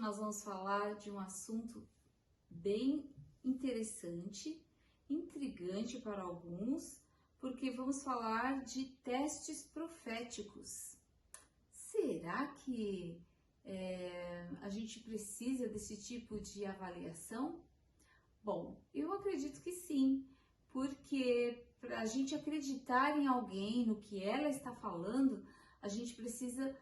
nós vamos falar de um assunto bem interessante, intrigante para alguns, porque vamos falar de testes proféticos. Será que a gente precisa desse tipo de avaliação? Bom, eu acredito que sim, porque para a gente acreditar em alguém, no que ela está falando, a gente precisa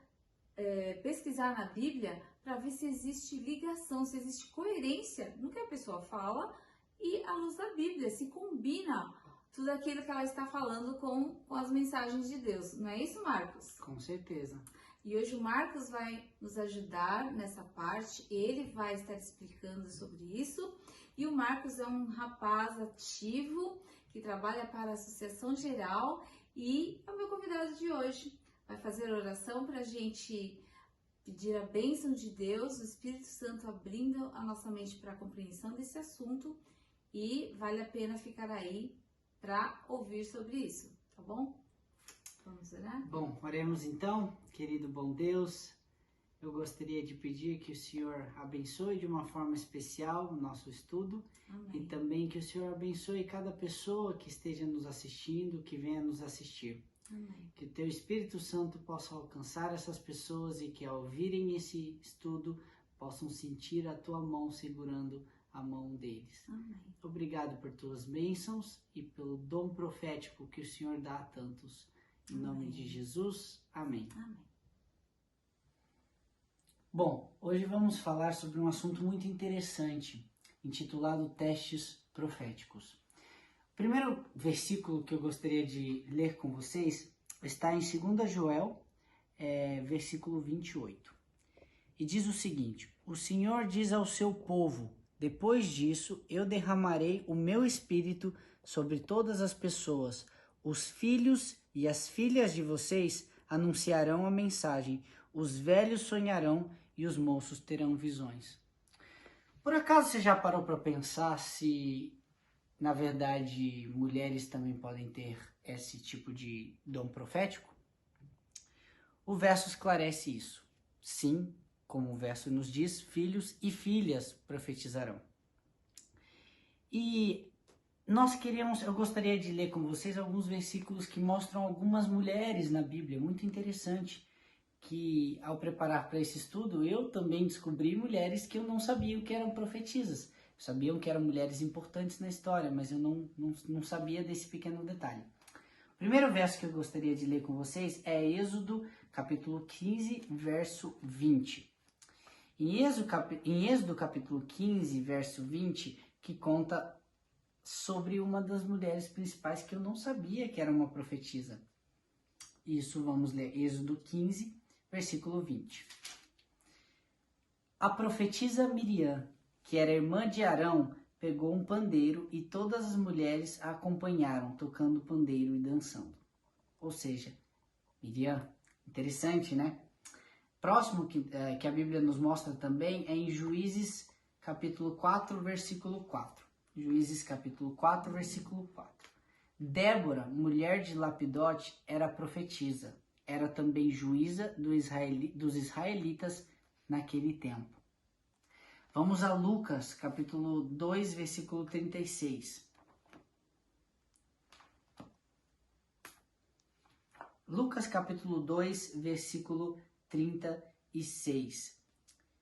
pesquisar na Bíblia para ver se existe ligação, se existe coerência no que a pessoa fala e à luz da Bíblia, se combina tudo aquilo que ela está falando com as mensagens de Deus. Não é isso, Marcos? Com certeza. E hoje o Marcos vai nos ajudar nessa parte, ele vai estar explicando sobre isso. E o Marcos é um rapaz ativo que trabalha para a Associação Geral e é o meu convidado de hoje. Vai fazer oração para a gente pedir a bênção de Deus, o Espírito Santo abrindo a nossa mente para a compreensão desse assunto, e vale a pena ficar aí para ouvir sobre isso, tá bom? Vamos orar? Bom, oremos então, querido bom Deus. Eu gostaria de pedir que o Senhor abençoe de uma forma especial o nosso estudo. Amém. E também que o Senhor abençoe cada pessoa que esteja nos assistindo, que venha nos assistir. Amém. Que o Teu Espírito Santo possa alcançar essas pessoas e que ao ouvirem esse estudo possam sentir a Tua mão segurando a mão deles. Amém. Obrigado por Tuas bênçãos e pelo dom profético que o Senhor dá a tantos. Em nome de Jesus, amém. Amém. Bom, hoje vamos falar sobre um assunto muito interessante, intitulado Testes Proféticos. O primeiro versículo que eu gostaria de ler com vocês está em 2 Joel, versículo 28. E diz o seguinte: O Senhor diz ao seu povo: depois disso eu derramarei o meu espírito sobre todas as pessoas. Os filhos e as filhas de vocês anunciarão a mensagem. Os velhos sonharão e os moços terão visões. Por acaso você já parou para pensar se, na verdade, mulheres também podem ter esse tipo de dom profético? O verso esclarece isso. Sim, como o verso nos diz, filhos e filhas profetizarão. E eu gostaria de ler com vocês alguns versículos que mostram algumas mulheres na Bíblia, muito interessante, que ao preparar para esse estudo, eu também descobri mulheres que eu não sabia que eram profetisas. Sabiam que eram mulheres importantes na história, mas eu não sabia desse pequeno detalhe. O primeiro verso que eu gostaria de ler com vocês é Êxodo, capítulo 15, verso 20. Em Êxodo, capítulo 15, verso 20, que conta sobre uma das mulheres principais que eu não sabia que era uma profetisa. Isso, vamos ler Êxodo 15, versículo 20. A profetisa Miriam, que era irmã de Arão, pegou um pandeiro e todas as mulheres a acompanharam, tocando pandeiro e dançando. Ou seja, Miriam, interessante, né? Próximo que a Bíblia nos mostra também é em Juízes, capítulo 4, versículo 4. Juízes, capítulo 4, versículo 4. Débora, mulher de Lapidote, era profetisa. Era também juíza dos israelitas naquele tempo. Vamos a Lucas, capítulo 2, versículo 36. Lucas, capítulo 2, versículo 36.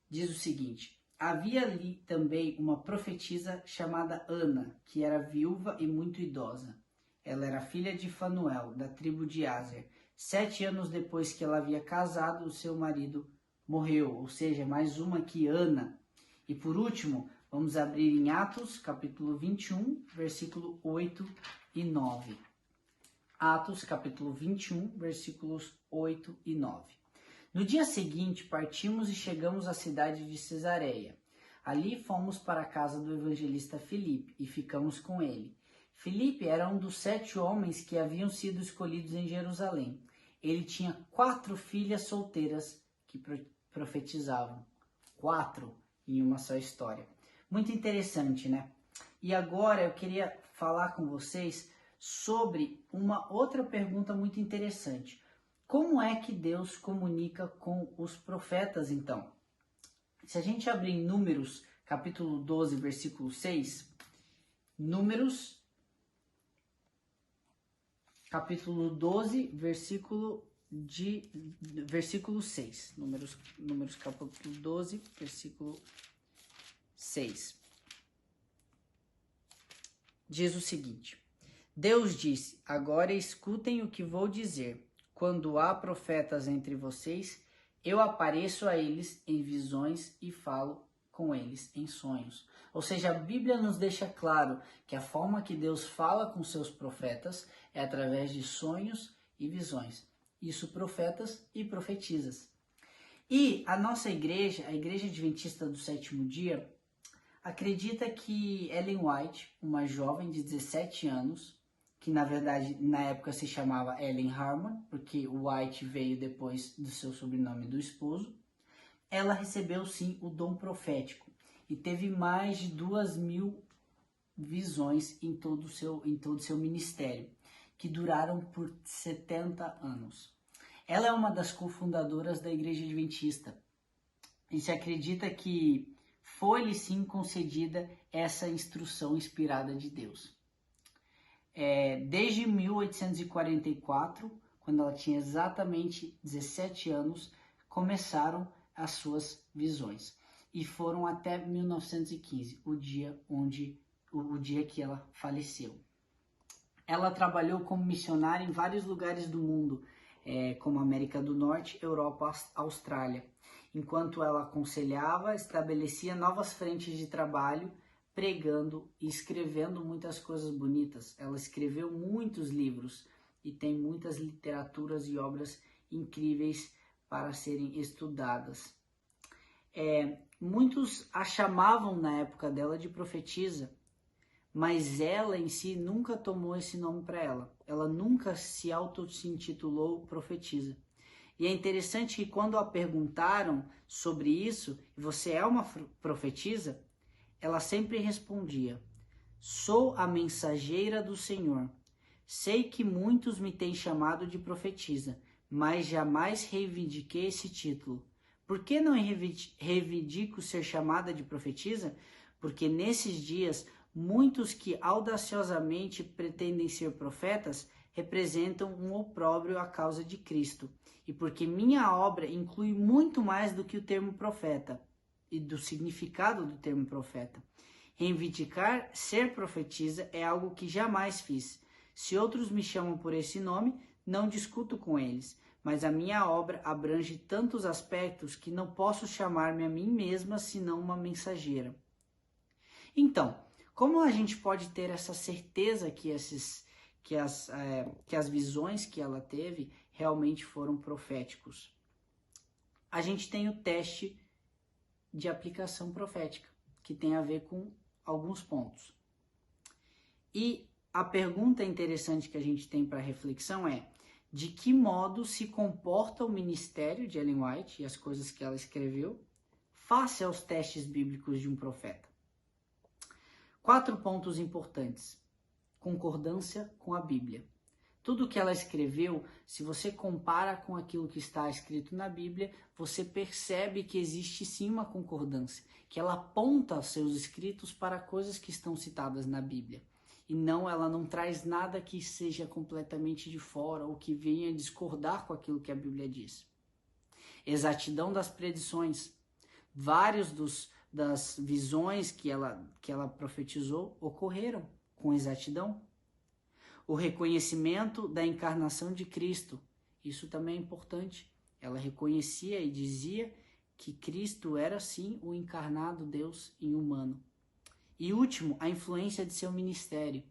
Diz o seguinte: Havia ali também uma profetisa chamada Ana, que era viúva e muito idosa. Ela era filha de Fanuel, da tribo de Aser. 7 anos depois que ela havia casado, o seu marido morreu, ou seja, mais uma que Ana. E por último, vamos abrir em Atos, capítulo 21, versículo 8 e 9. Atos, capítulo 21, versículos 8 e 9. No dia seguinte, partimos e chegamos à cidade de Cesareia. Ali fomos para a casa do evangelista Filipe e ficamos com ele. Filipe era um dos 7 homens que haviam sido escolhidos em Jerusalém. Ele tinha 4 filhas solteiras que profetizavam. 4 em uma só história. Muito interessante, né? E agora eu queria falar com vocês sobre uma outra pergunta muito interessante. Como é que Deus comunica com os profetas, então? Se a gente abrir em Números, capítulo 12, versículo 6, Números, capítulo 12, versículo 6. Números capítulo 12, versículo 6. Diz o seguinte: Deus disse: agora escutem o que vou dizer. Quando há profetas entre vocês, eu apareço a eles em visões e falo com eles em sonhos. Ou seja, a Bíblia nos deixa claro que a forma que Deus fala com seus profetas é através de sonhos e visões. Isso profetas e profetisas. E a nossa igreja, a Igreja Adventista do Sétimo Dia, acredita que Ellen White, uma jovem de 17 anos, que na verdade na época se chamava Ellen Harmon, porque o White veio depois do seu sobrenome do esposo, ela recebeu sim o dom profético e teve mais de 2.000 visões em todo o seu ministério, que duraram por 70 anos. Ela é uma das cofundadoras da Igreja Adventista e se acredita que foi-lhe sim concedida essa instrução inspirada de Deus. Desde 1844, quando ela tinha exatamente 17 anos, começaram as suas visões. E foram até 1915, o dia que ela faleceu. Ela trabalhou como missionária em vários lugares do mundo, como América do Norte, Europa, Austrália. Enquanto ela aconselhava, estabelecia novas frentes de trabalho, pregando e escrevendo muitas coisas bonitas. Ela escreveu muitos livros e tem muitas literaturas e obras incríveis para serem estudadas. Muitos a chamavam na época dela de profetisa, mas ela em si nunca tomou esse nome para ela. Ela nunca se auto-intitulou profetisa. E é interessante que quando a perguntaram sobre isso, você é uma profetisa? Ela sempre respondia: sou a mensageira do Senhor. Sei que muitos me têm chamado de profetisa, mas jamais reivindiquei esse título. Por que não reivindico ser chamada de profetisa? Porque nesses dias, muitos que audaciosamente pretendem ser profetas representam um opróbrio à causa de Cristo. E porque minha obra inclui muito mais do que o termo profeta e do significado do termo profeta. Reivindicar ser profetisa é algo que jamais fiz. Se outros me chamam por esse nome, não discuto com eles, mas a minha obra abrange tantos aspectos que não posso chamar-me a mim mesma senão uma mensageira. Então, como a gente pode ter essa certeza que as visões que ela teve realmente foram proféticos? A gente tem o teste de aplicação profética, que tem a ver com alguns pontos. E a pergunta interessante que a gente tem para reflexão é: de que modo se comporta o ministério de Ellen White e as coisas que ela escreveu face aos testes bíblicos de um profeta? 4 pontos importantes. Concordância com a Bíblia. Tudo que ela escreveu, se você compara com aquilo que está escrito na Bíblia, você percebe que existe sim uma concordância, que ela aponta seus escritos para coisas que estão citadas na Bíblia. E ela não traz nada que seja completamente de fora ou que venha discordar com aquilo que a Bíblia diz. Exatidão das predições. Vários das visões que ela profetizou ocorreram com exatidão. O reconhecimento da encarnação de Cristo. Isso também é importante. Ela reconhecia e dizia que Cristo era sim o encarnado Deus em humano. E último, a influência de seu ministério.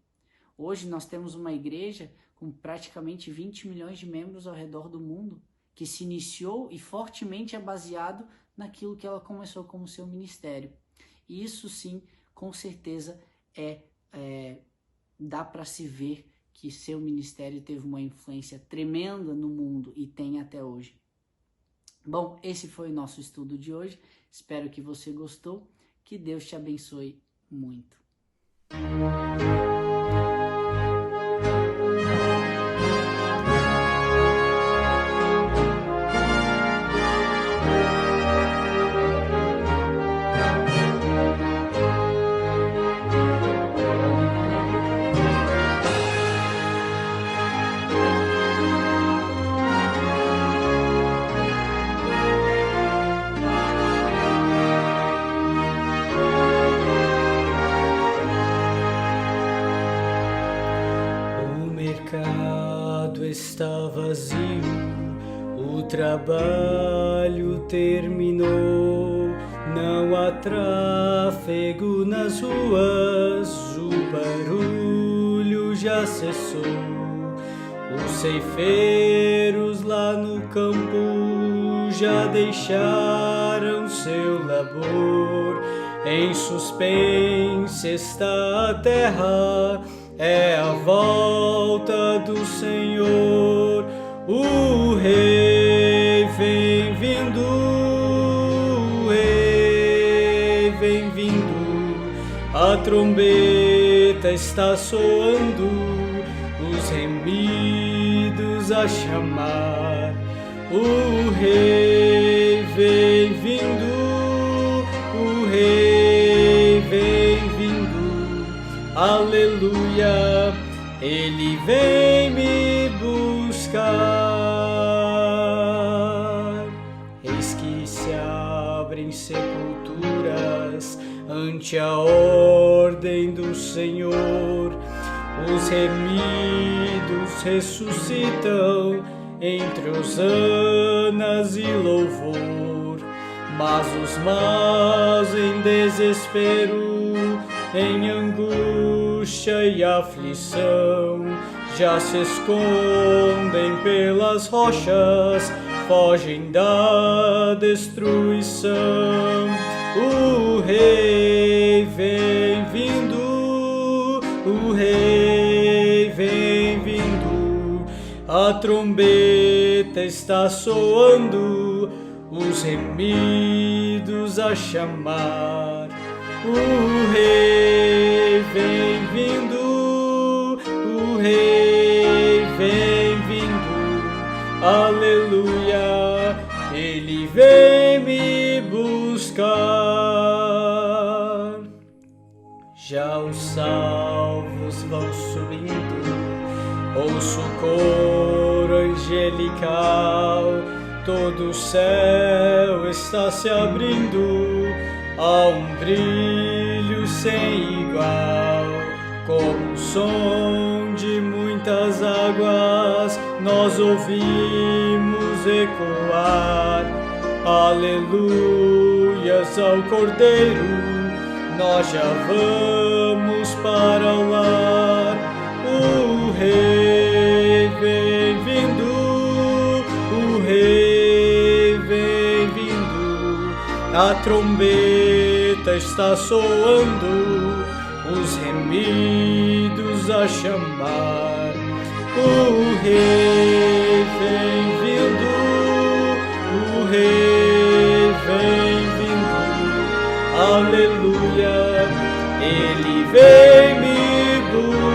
Hoje nós temos uma igreja com praticamente 20 milhões de membros ao redor do mundo, que se iniciou e fortemente é baseado naquilo que ela começou como seu ministério. E isso sim, com certeza, dá para se ver que seu ministério teve uma influência tremenda no mundo e tem até hoje. Bom, esse foi o nosso estudo de hoje. Espero que você gostou. Que Deus te abençoe muito. está vazio, o trabalho terminou, não há tráfego nas ruas, o barulho já cessou. Os ceifeiros lá no campo já deixaram seu labor. Em suspense está a terra, é a volta do Senhor. O Rei vem vindo, o Rei vem vindo. A trombeta está soando, os remidos a chamar. O Rei vem vindo, o Rei vem vindo. Aleluia, Ele vem me buscar. Eis que se abrem sepulturas ante a ordem do Senhor. Os remidos ressuscitam entre hosanas e louvor, mas os maus em desespero, em angústia e aflição, já se escondem pelas rochas, fogem da destruição. O Rei vem vindo, o Rei vem vindo. A trombeta está soando, os remidos a chamar. O Rei vem vindo, o Rei vem vindo. Aleluia, Ele vem me buscar. Já os salvos vão subindo, ouço o coro angelical, todo o céu está se abrindo, há um brilho sem igual, como o som de muitas águas, nós ouvimos ecoar. Aleluias ao Cordeiro, nós já vamos para o lar. O Rei vem vindo, o Rei vem vindo. A trombeta está soando, os remidos a chamar. O Rei vem vindo, o Rei vem vindo. Aleluia, Ele vem me buscar.